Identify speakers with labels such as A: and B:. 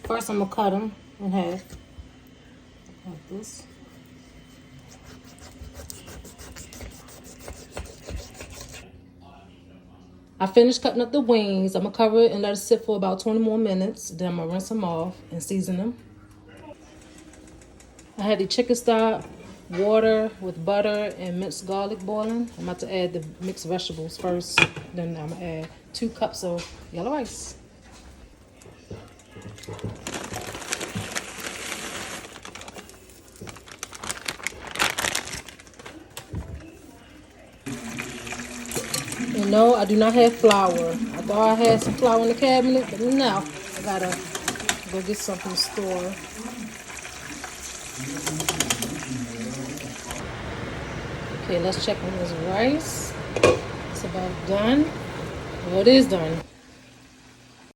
A: First, I'm gonna cut them in half like this. I finished cutting up the wings. I'm gonna cover it and let it sit for about 20 more minutes. Then I'm gonna rinse them off and season them. I had the chicken stock, water with butter and minced garlic boiling. I'm about to add the mixed vegetables first. Then I'm gonna add 2 cups of yellow rice. And no, I do not have flour. I thought I had some flour in the cabinet, but no. I gotta go get some from the store. Okay, let's check on this rice. It's about done. Well, it is done.